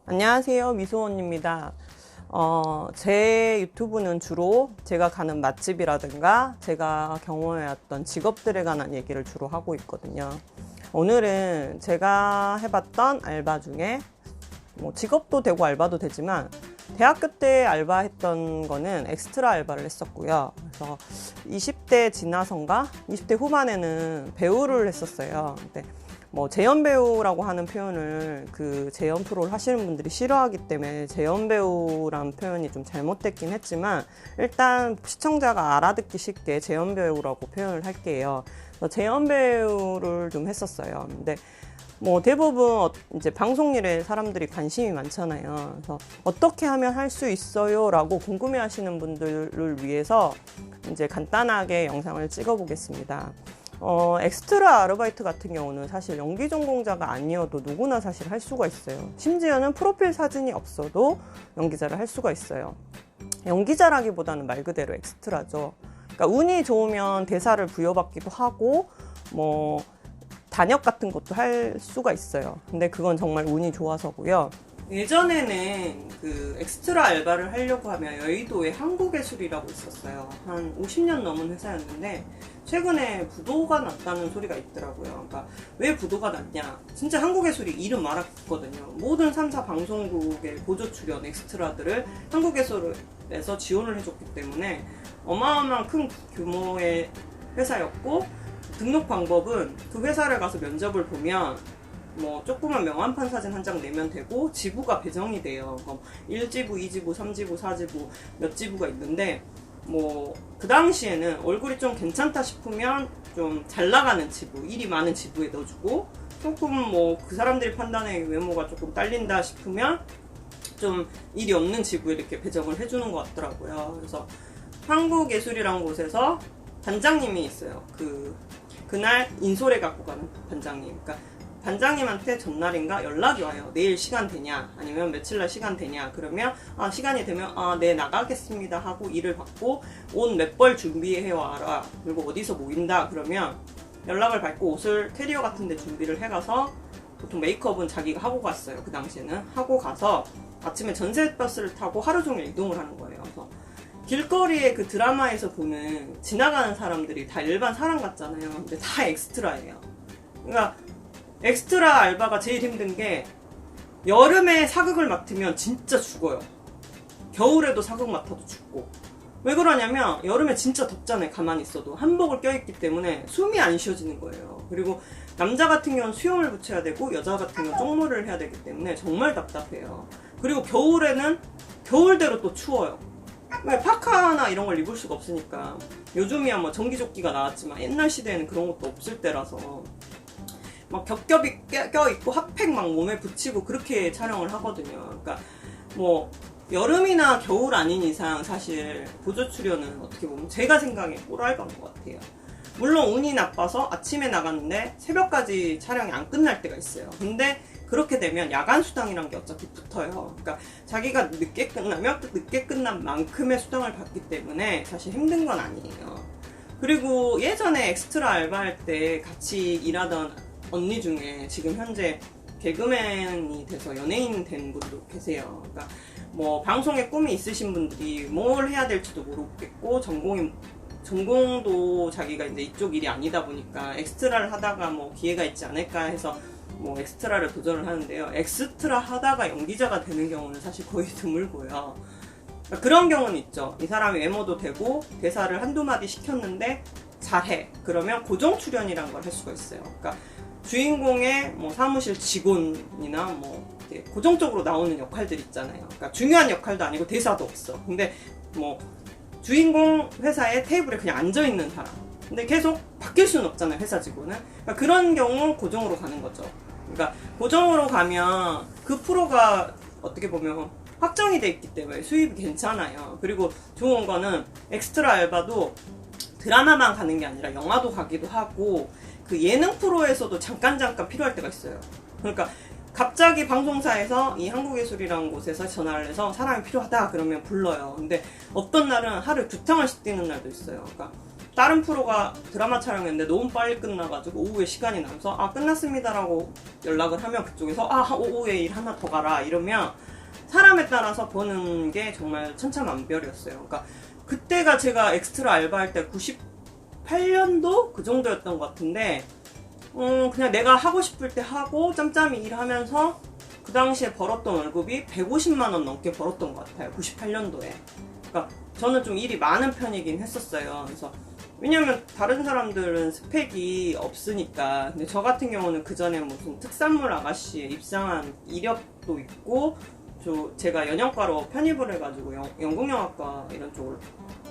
안녕하세요, 미소원입니다. 제 유튜브는 주로 제가 가는 맛집이라든가 제가 경험해왔던 직업들에 관한 얘기를 주로 하고 있거든요. 오늘은 제가 해봤던 알바 중에 직업도 되고 알바도 되지만 대학교 때 알바했던 거는 엑스트라 알바를 했었고요. 그래서 20대 지나선가 20대 후반에는 배우를 했었어요. 근데 재연 배우라고 하는 표현을 그 재연 프로를 하시는 분들이 싫어하기 때문에 재연 배우라는 표현이 좀 잘못됐긴 했지만 일단 시청자가 알아듣기 쉽게 재연 배우라고 표현을 할게요. 그래서 재연 배우를 좀 했었어요. 근데 대부분 이제 방송 일에 사람들이 관심이 많잖아요. 그래서 어떻게 하면 할 수 있어요? 라고 궁금해 하시는 분들을 위해서 이제 간단하게 영상을 찍어 보겠습니다. 엑스트라 아르바이트 같은 경우는 사실 연기 전공자가 아니어도 누구나 사실 할 수가 있어요. 심지어는 프로필 사진이 없어도 연기자를 할 수가 있어요. 연기자라기보다는 말 그대로 엑스트라죠. 그러니까 운이 좋으면 대사를 부여받기도 하고 단역 같은 것도 할 수가 있어요. 근데 그건 정말 운이 좋아서고요. 예전에는 그 엑스트라 알바를 하려고 하면 여의도에 한국예술이라고 있었어요. 한 50년 넘은 회사였는데 최근에 부도가 났다는 소리가 있더라고요. 그러니까 왜 부도가 났냐? 진짜 한국예술이 이름 말았거든요. 모든 3사 방송국의 보조 출연 엑스트라들을 한국예술에서 지원을 해줬기 때문에 어마어마한 큰 규모의 회사였고, 등록 방법은 그 회사를 가서 면접을 보면 조그만 명함판 사진 한 장 내면 되고 지부가 배정이 돼요. 1지부, 2지부, 3지부, 4지부 몇 지부가 있는데 그 당시에는 얼굴이 좀 괜찮다 싶으면 좀 잘 나가는 지부, 일이 많은 지부에 넣어주고, 조금 그 사람들이 판단해 외모가 조금 딸린다 싶으면 좀 일이 없는 지부에 이렇게 배정을 해주는 것 같더라고요. 그래서 한국예술이라는 곳에서 반장님이 있어요. 그날 인솔에 갖고 가는 반장님. 그러니까 반장님한테 전날인가 연락이 와요. 내일 시간 되냐? 아니면 며칠날 시간 되냐? 그러면 시간이 되면 네, 나가겠습니다 하고 일을 받고 옷 몇 벌 준비해 와라. 그리고 어디서 모인다. 그러면 연락을 받고 옷을 캐리어 같은 데 준비를 해가서, 보통 메이크업은 자기가 하고 갔어요. 그 당시에는 하고 가서 아침에 전세버스를 타고 하루 종일 이동을 하는 거예요. 그래서 길거리에 그 드라마에서 보는 지나가는 사람들이 다 일반 사람 같잖아요. 근데 다 엑스트라예요. 그러니까 엑스트라 알바가 제일 힘든 게, 여름에 사극을 맡으면 진짜 죽어요. 겨울에도 사극 맡아도 죽고. 왜 그러냐면 여름에 진짜 덥잖아요. 가만히 있어도 한복을 껴있기 때문에 숨이 안 쉬어지는 거예요. 그리고 남자 같은 경우는 수염을 붙여야 되고 여자 같은 경우는 쪽머리를 해야 되기 때문에 정말 답답해요. 그리고 겨울에는 겨울대로 또 추워요. 왜 파카나 이런 걸 입을 수가 없으니까. 요즘이야 전기조끼가 나왔지만 옛날 시대에는 그런 것도 없을 때라서 겹겹이 껴있고 핫팩 몸에 붙이고 그렇게 촬영을 하거든요. 그러니까 여름이나 겨울 아닌 이상 사실 보조 출연은 어떻게 보면 제가 생각에 꿀알바인 것 같아요. 물론 운이 나빠서 아침에 나갔는데 새벽까지 촬영이 안 끝날 때가 있어요. 근데 그렇게 되면 야간 수당이란 게 어차피 붙어요. 그러니까 자기가 늦게 끝나면 늦게 끝난 만큼의 수당을 받기 때문에 사실 힘든 건 아니에요. 그리고 예전에 엑스트라 알바할 때 같이 일하던 언니 중에 지금 현재 개그맨이 돼서 연예인 된 분도 계세요. 그러니까 방송에 꿈이 있으신 분들이 뭘 해야 될지도 모르겠고, 전공도 자기가 이제 이쪽 일이 아니다 보니까 엑스트라를 하다가 기회가 있지 않을까 해서 엑스트라를 도전을 하는데요. 엑스트라 하다가 연기자가 되는 경우는 사실 거의 드물고요. 그러니까 그런 경우는 있죠. 이 사람이 외모도 되고 대사를 한두 마디 시켰는데 잘해. 그러면 고정 출연이란 걸 할 수가 있어요. 그러니까 주인공의 사무실 직원이나 이렇게 고정적으로 나오는 역할들 있잖아요. 그러니까 중요한 역할도 아니고 대사도 없어. 근데 주인공 회사에 테이블에 그냥 앉아있는 사람. 근데 계속 바뀔 수는 없잖아요, 회사 직원은. 그러니까 그런 경우 고정으로 가는 거죠. 그러니까 고정으로 가면 그 프로가 어떻게 보면 확정이 돼 있기 때문에 수입이 괜찮아요. 그리고 좋은 거는 엑스트라 알바도 드라마만 가는 게 아니라 영화도 가기도 하고, 그 예능 프로에서도 잠깐 필요할 때가 있어요. 그러니까 갑자기 방송사에서 이 한국예술이라는 곳에서 전화를 해서 사람이 필요하다 그러면 불러요. 근데 어떤 날은 하루에 2탕을 뛰는 날도 있어요. 그러니까 다른 프로가 드라마 촬영했는데 너무 빨리 끝나가지고 오후에 시간이 남아서 끝났습니다라고 연락을 하면 그쪽에서 오후에 일 하나 더 가라 이러면 사람에 따라서 버는 게 정말 천차만별이었어요. 그러니까 그때가 제가 엑스트라 알바할 때 98년도 그 정도였던 것 같은데 그냥 내가 하고 싶을 때 하고 짬짬이 일하면서 그 당시에 벌었던 월급이 150만 원 넘게 벌었던 것 같아요. 98년도에. 그러니까 저는 좀 일이 많은 편이긴 했었어요. 그래서 왜냐면 다른 사람들은 스펙이 없으니까. 근데 저 같은 경우는 그 전에 무슨 특산물 아가씨에 입상한 이력도 있고, 제가 연영과로 편입을 해가지고 연극영화과 이런 쪽을,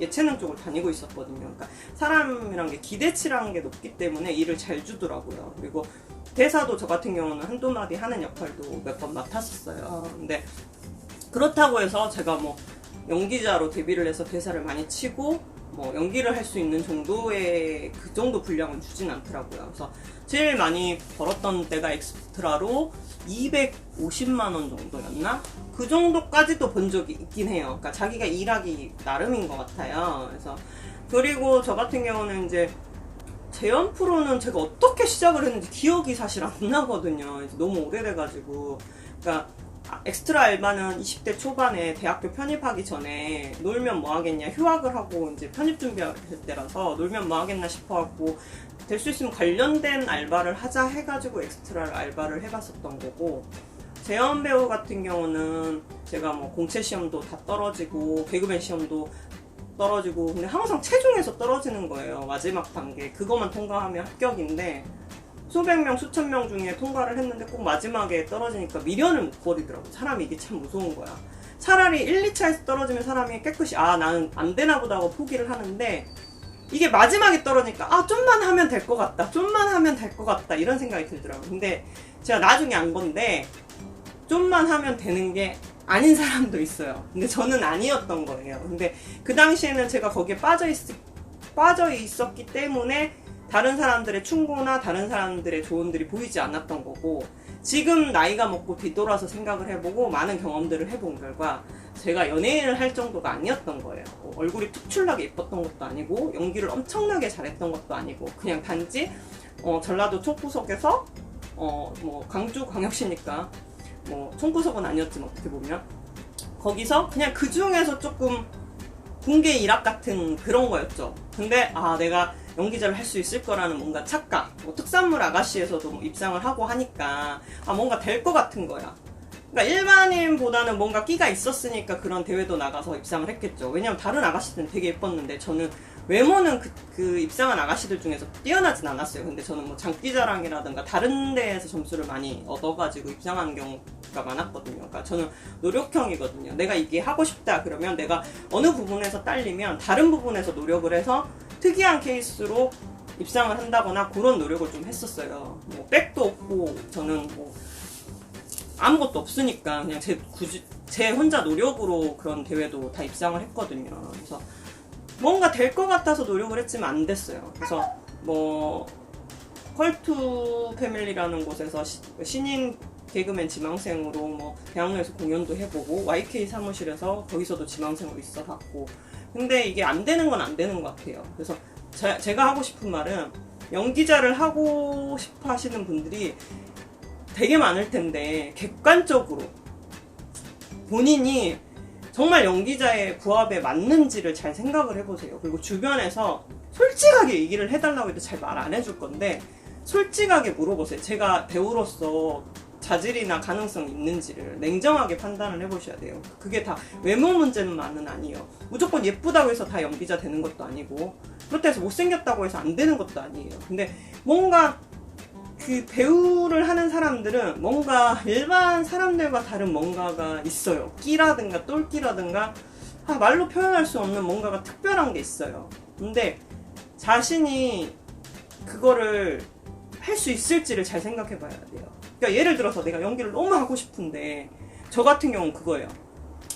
예체능 쪽을 다니고 있었거든요. 그러니까 사람이란 게 기대치라는 게 높기 때문에 일을 잘 주더라고요. 그리고 대사도 저 같은 경우는 한두 마디 하는 역할도 몇 번 맡았었어요. 근데 그렇다고 해서 제가 뭐 연기자로 데뷔를 해서 대사를 많이 치고 뭐 연기를 할 수 있는 정도의 그 정도 분량은 주진 않더라고요. 그래서 제일 많이 벌었던 때가 엑스트라로 250만 원 정도였나? 그 정도까지도 본 적이 있긴 해요. 그러니까 자기가 일하기 나름인 것 같아요. 그래서 그리고 저 같은 경우는 이제 재연 프로는 제가 어떻게 시작을 했는지 기억이 사실 안 나거든요. 너무 오래돼가지고. 그러니까 엑스트라 알바는 20대 초반에 대학교 편입하기 전에 놀면 뭐 하겠냐, 휴학을 하고 이제 편입 준비할 때라서 놀면 뭐 하겠나 싶어갖고 될 수 있으면 관련된 알바를 하자 해가지고 엑스트라 알바를 해봤었던 거고, 재연 배우 같은 경우는 제가 뭐 공채 시험도 다 떨어지고 개그맨 시험도 떨어지고, 근데 항상 체중에서 떨어지는 거예요. 마지막 단계 그것만 통과하면 합격인데 수백 명, 수천 명 중에 통과를 했는데 꼭 마지막에 떨어지니까 미련을 못 버리더라고. 사람이 이게 참 무서운 거야. 차라리 1, 2차에서 떨어지면 사람이 깨끗이 나는 안 되나 보다 하고 포기를 하는데, 이게 마지막에 떨어지니까 좀만 하면 될 것 같다, 좀만 하면 될 것 같다 이런 생각이 들더라고요. 근데 제가 나중에 안 건데 좀만 하면 되는 게 아닌 사람도 있어요. 근데 저는 아니었던 거예요. 근데 그 당시에는 제가 거기에 빠져 있었기 때문에 다른 사람들의 충고나 다른 사람들의 조언들이 보이지 않았던 거고, 지금 나이가 먹고 뒤돌아서 생각을 해보고 많은 경험들을 해본 결과 제가 연예인을 할 정도가 아니었던 거예요. 얼굴이 특출나게 예뻤던 것도 아니고 연기를 엄청나게 잘했던 것도 아니고, 그냥 단지 전라도 총구석에서 뭐 광주광역시니까 뭐 총구석은 아니었지만 어떻게 보면 거기서 그냥 그 중에서 조금 공개 일학 같은 그런 거였죠. 근데 내가 연기자를 할 수 있을 거라는 뭔가 착각, 뭐 특산물 아가씨에서도 뭐 입상을 하고 하니까 뭔가 될 것 같은 거야. 그러니까 일반인보다는 뭔가 끼가 있었으니까 그런 대회도 나가서 입상을 했겠죠. 왜냐면 다른 아가씨들은 되게 예뻤는데 저는 외모는 그 입상한 아가씨들 중에서 뛰어나진 않았어요. 근데 저는 뭐 장기자랑이라든가 다른 데에서 점수를 많이 얻어가지고 입상하는 경우가 많았거든요. 그러니까 저는 노력형이거든요. 내가 이게 하고 싶다 그러면 내가 어느 부분에서 딸리면 다른 부분에서 노력을 해서 특이한 케이스로 입상을 한다거나 그런 노력을 좀 했었어요. 뭐 백도 없고 저는 뭐 아무것도 없으니까 그냥 제 혼자 노력으로 그런 대회도 다 입상을 했거든요. 그래서 뭔가 될 것 같아서 노력을 했지만 안 됐어요. 그래서 뭐 컬투 패밀리라는 곳에서 신인 개그맨 지망생으로 뭐 대학로에서 공연도 해보고 YK 사무실에서 거기서도 지망생으로 있어봤고, 근데 이게 안 되는 건 안 되는 것 같아요. 그래서 제가 하고 싶은 말은 연기자를 하고 싶어 하시는 분들이 되게 많을 텐데 객관적으로 본인이 정말 연기자의 부합에 맞는지를 잘 생각을 해보세요. 그리고 주변에서 솔직하게 얘기를 해달라고 해도 잘 말 안 해줄 건데 솔직하게 물어보세요. 제가 배우로서 자질이나 가능성이 있는지를 냉정하게 판단을 해보셔야 돼요. 그게 다 외모 문제만은 아니에요. 무조건 예쁘다고 해서 다 연기자 되는 것도 아니고, 그렇다고 해서 못생겼다고 해서 안 되는 것도 아니에요. 근데 뭔가 그 배우를 하는 사람들은 뭔가 일반 사람들과 다른 뭔가가 있어요. 끼라든가 똘끼라든가 말로 표현할 수 없는 뭔가가 특별한 게 있어요. 근데 자신이 그거를 할 수 있을지를 잘 생각해 봐야 돼요. 그러니까 예를 들어서 내가 연기를 너무 하고 싶은데, 저 같은 경우는 그거예요.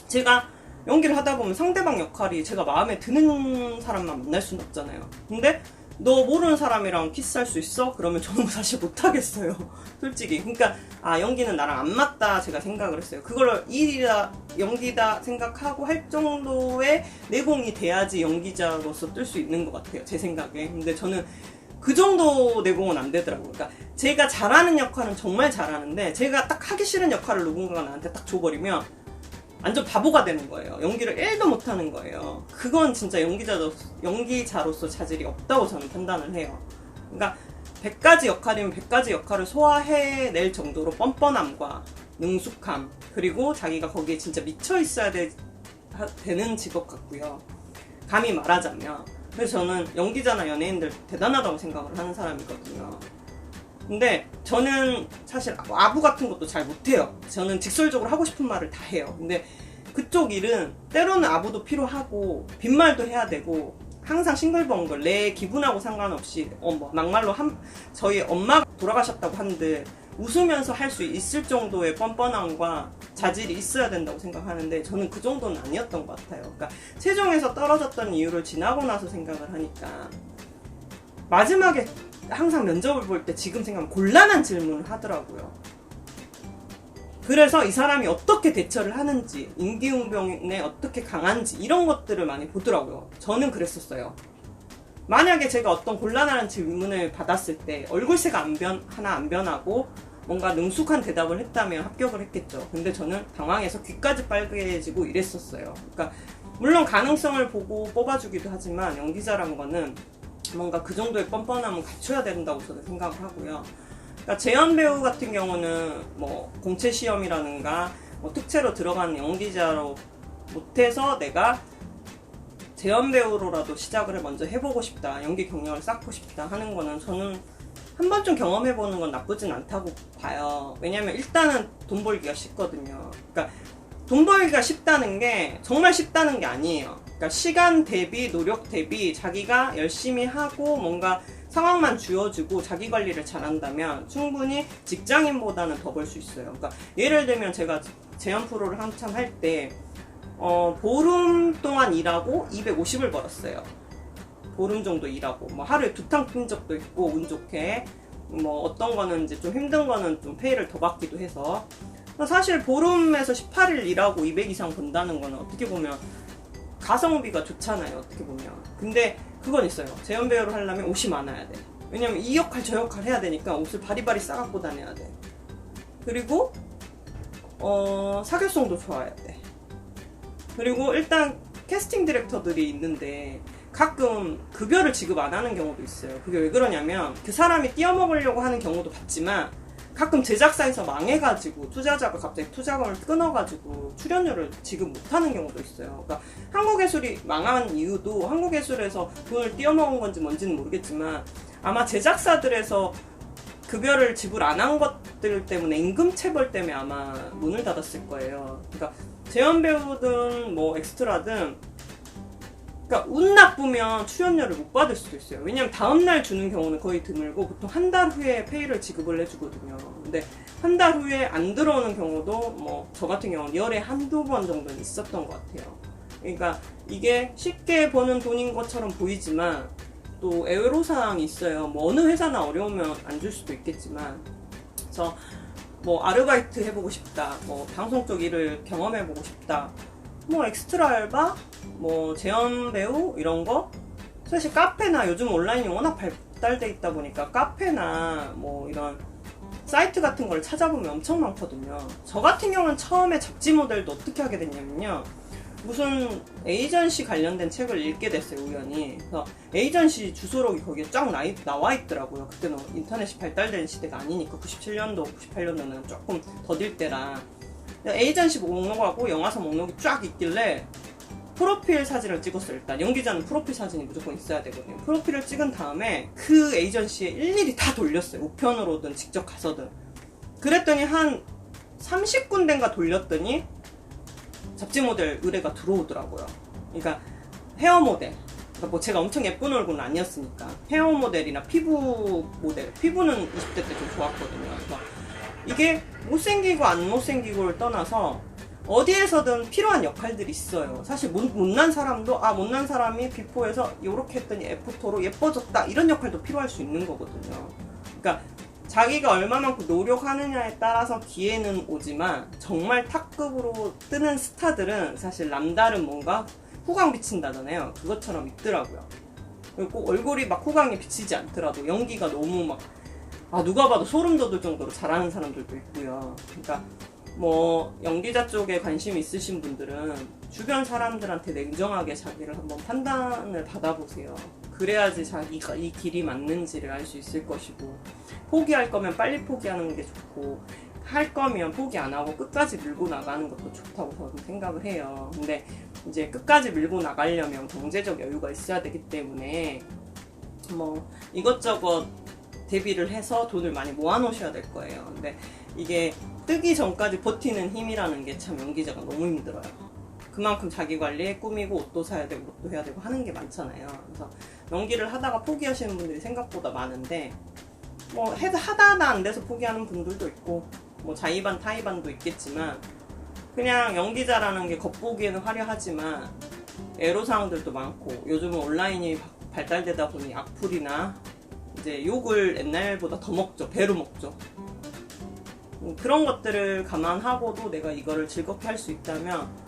제가 연기를 하다 보면 상대방 역할이 제가 마음에 드는 사람만 만날 수는 없잖아요. 근데 너 모르는 사람이랑 키스할 수 있어? 그러면 저는 사실 못하겠어요. 솔직히. 그러니까 연기는 나랑 안 맞다 제가 생각을 했어요. 그걸 일이다 연기다 생각하고 할 정도의 내공이 돼야지 연기자로서 뜰 수 있는 것 같아요. 제 생각에. 근데 저는 그 정도 내공은 안 되더라고요. 그러니까 제가 잘하는 역할은 정말 잘하는데 제가 딱 하기 싫은 역할을 누군가가 나한테 딱 줘버리면 완전 바보가 되는 거예요. 연기를 1도 못하는 거예요. 그건 진짜 연기자로서 자질이 없다고 저는 판단을 해요. 그러니까 100가지 역할이면 100가지 역할을 소화해낼 정도로 뻔뻔함과 능숙함, 그리고 자기가 거기에 진짜 미쳐 있어야 되는 직업 같고요. 감히 말하자면, 그래서 저는 연기자나 연예인들 대단하다고 생각을 하는 사람이거든요. 근데 저는 사실 아부 같은 것도 잘 못해요. 저는 직설적으로 하고 싶은 말을 다 해요. 근데 그쪽 일은 때로는 아부도 필요하고 빈말도 해야 되고 항상 싱글벙글 내 기분하고 상관없이 막말로 저희 엄마가 돌아가셨다고 하는데 웃으면서 할 수 있을 정도의 뻔뻔함과 자질이 있어야 된다고 생각하는데 저는 그 정도는 아니었던 것 같아요. 그러니까 최종에서 떨어졌던 이유를 지나고 나서 생각을 하니까 마지막에 항상 면접을 볼 때 지금 생각하면 곤란한 질문을 하더라고요. 그래서 이 사람이 어떻게 대처를 하는지, 임기응변에 어떻게 강한지 이런 것들을 많이 보더라고요. 저는 그랬었어요. 만약에 제가 어떤 곤란한 질문을 받았을 때 얼굴색 하나 안 변하고 뭔가 능숙한 대답을 했다면 합격을 했겠죠. 근데 저는 당황해서 귀까지 빨개지고 이랬었어요. 그러니까 물론 가능성을 보고 뽑아주기도 하지만 연기자란 거는 뭔가 그 정도의 뻔뻔함은 갖춰야 된다고 저는 생각을 하고요. 그러니까 재현 배우 같은 경우는 뭐 공채 시험이라든가 뭐 특채로 들어가는 연기자로 못해서 내가 재현 배우로라도 시작을 먼저 해보고 싶다, 연기 경력을 쌓고 싶다 하는 거는 저는 한 번쯤 경험해보는 건 나쁘진 않다고 봐요. 왜냐면 일단은 돈 벌기가 쉽거든요. 그러니까 돈 벌기가 쉽다는 게 정말 쉽다는 게 아니에요. 그러니까 시간 대비, 노력 대비 자기가 열심히 하고 뭔가 상황만 쥐어주고 자기 관리를 잘한다면 충분히 직장인보다는 더 벌 수 있어요. 그러니까 예를 들면 제가 재연 프로를 한참 할 때 보름 동안 일하고 250을 벌었어요. 보름 정도 일하고 뭐 하루에 2탕 뛴 적도 있고 운 좋게 뭐 어떤 거는 이제 좀 힘든 거는 좀 페이를 더 받기도 해서 사실 보름에서 18일 일하고 200 이상 번다는 거는 어떻게 보면 가성비가 좋잖아요. 어떻게 보면. 근데 그건 있어요. 재연 배우를 하려면 옷이 많아야 돼. 왜냐면 이 역할 저 역할 해야 되니까 옷을 바리바리 싸갖고 다녀야 돼. 그리고 사교성도 좋아야 돼. 그리고 일단 캐스팅 디렉터들이 있는데 가끔 급여를 지급 안 하는 경우도 있어요. 그게 왜 그러냐면 그 사람이 띄어먹으려고 하는 경우도 봤지만 가끔 제작사에서 망해가지고 투자자가 갑자기 투자금을 끊어가지고 출연료를 지급 못하는 경우도 있어요. 그러니까 한국예술이 망한 이유도 한국예술에서 돈을 띄어먹은 건지 뭔지는 모르겠지만 아마 제작사들에서 급여를 지불 안 한 것들 때문에 임금 체벌 때문에 아마 문을 닫았을 거예요. 그러니까 재연 배우든 뭐 엑스트라든 그러니까 운 나쁘면 출연료를 못 받을 수도 있어요. 왜냐면 다음날 주는 경우는 거의 드물고 보통 한 달 후에 페이를 지급을 해주거든요. 근데 한 달 후에 안 들어오는 경우도 뭐 저 같은 경우는 열에 한두 번 정도는 있었던 것 같아요. 그러니까 이게 쉽게 버는 돈인 것처럼 보이지만 또 애로사항이 있어요. 뭐 어느 회사나 어려우면 안 줄 수도 있겠지만 그래서 뭐 아르바이트 해보고 싶다, 뭐 방송 쪽 일을 경험해보고 싶다, 뭐 엑스트라 알바, 뭐 재연 배우 이런 거 사실 카페나 요즘 온라인이 워낙 발달돼 있다 보니까 카페나 뭐 이런 사이트 같은 걸 찾아보면 엄청 많거든요. 저 같은 경우는 처음에 잡지 모델도 어떻게 하게 됐냐면요, 무슨 에이전시 관련된 책을 읽게 됐어요, 우연히. 그래서 에이전시 주소록이 거기에 쫙 나와 있더라고요. 그때는 인터넷이 발달된 시대가 아니니까 97년도, 98년도는 조금 더딜 때라. 에이전시 목록하고 영화사 목록이 쫙 있길래 프로필 사진을 찍었어요. 일단 연기자는 프로필 사진이 무조건 있어야 되거든요. 프로필을 찍은 다음에 그 에이전시에 일일이 다 돌렸어요. 우편으로든 직접 가서든. 그랬더니 한 30군데인가 돌렸더니 잡지 모델 의뢰가 들어오더라고요. 그러니까 헤어 모델, 그러니까 뭐 제가 엄청 예쁜 얼굴은 아니었으니까 헤어 모델이나 피부 모델, 피부는 20대 때 좀 좋았거든요. 그래서 이게 못생기고 안 못생기고를 떠나서 어디에서든 필요한 역할들이 있어요. 사실 못난 사람도 못난 사람이 비포에서 이렇게 했더니 애프터로 예뻐졌다 이런 역할도 필요할 수 있는 거거든요. 그러니까 자기가 얼마만큼 노력하느냐에 따라서 기회는 오지만 정말 탑급으로 뜨는 스타들은 사실 남다른 뭔가 후광 비친다잖아요. 그것처럼 있더라고요. 그리고 꼭 얼굴이 막 호강이 비치지 않더라도 연기가 너무 막 누가 봐도 소름 돋을 정도로 잘하는 사람들도 있고요. 그러니까 뭐 연기자 쪽에 관심 있으신 분들은 주변 사람들한테 냉정하게 자기를 한번 판단을 받아보세요. 그래야지 자기가 이 길이 맞는지를 알 수 있을 것이고, 포기할 거면 빨리 포기하는 게 좋고, 할 거면 포기 안 하고 끝까지 밀고 나가는 것도 좋다고 저는 생각을 해요. 근데 이제 끝까지 밀고 나가려면 경제적 여유가 있어야 되기 때문에 뭐 이것저것 대비를 해서 돈을 많이 모아 놓으셔야 될 거예요. 근데 이게 뜨기 전까지 버티는 힘이라는 게 참 연기자가 너무 힘들어요. 그만큼 자기 관리에 꾸미고 옷도 사야 되고 옷도 해야 되고 하는 게 많잖아요. 그래서 연기를 하다가 포기하시는 분들이 생각보다 많은데, 뭐 하다 안 돼서 포기하는 분들도 있고, 뭐 자의반 타의반도 있겠지만, 그냥 연기자라는 게 겉보기에는 화려하지만 애로사항들도 많고, 요즘은 온라인이 발달되다 보니 악플이나 이제 욕을 옛날보다 더 먹죠. 배로 먹죠. 그런 것들을 감안하고도 내가 이거를 즐겁게 할 수 있다면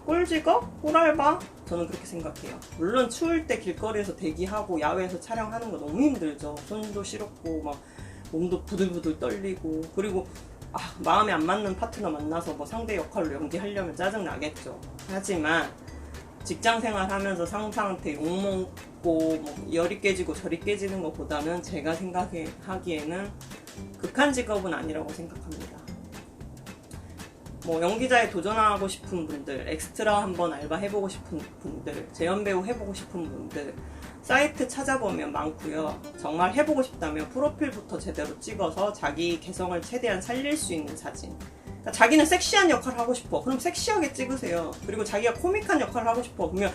꿀직업? 꿀알바? 저는 그렇게 생각해요. 물론 추울 때 길거리에서 대기하고 야외에서 촬영하는 거 너무 힘들죠. 손도 시렵고 막 몸도 부들부들 떨리고, 그리고 마음에 안 맞는 파트너 만나서 뭐 상대 역할로 연기하려면 짜증 나겠죠. 하지만 직장생활 하면서 상사한테 욕먹고 뭐 열이 깨지고 저리 깨지는 것보다는 제가 생각하기에는 극한 직업은 아니라고 생각합니다. 뭐 연기자에 도전하고 싶은 분들, 엑스트라 한번 알바 해보고 싶은 분들, 재연배우 해보고 싶은 분들 사이트 찾아보면 많고요. 정말 해보고 싶다면 프로필부터 제대로 찍어서 자기 개성을 최대한 살릴 수 있는 사진. 그러니까 자기는 섹시한 역할을 하고 싶어. 그럼 섹시하게 찍으세요. 그리고 자기가 코믹한 역할을 하고 싶어. 그러면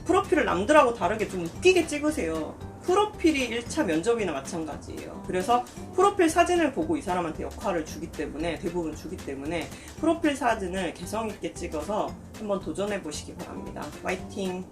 프로필을 남들하고 다르게 좀 웃기게 찍으세요. 프로필이 1차 면접이나 마찬가지예요. 그래서 프로필 사진을 보고 이 사람한테 역할을 주기 때문에, 대부분 주기 때문에 프로필 사진을 개성 있게 찍어서 한번 도전해 보시기 바랍니다. 화이팅!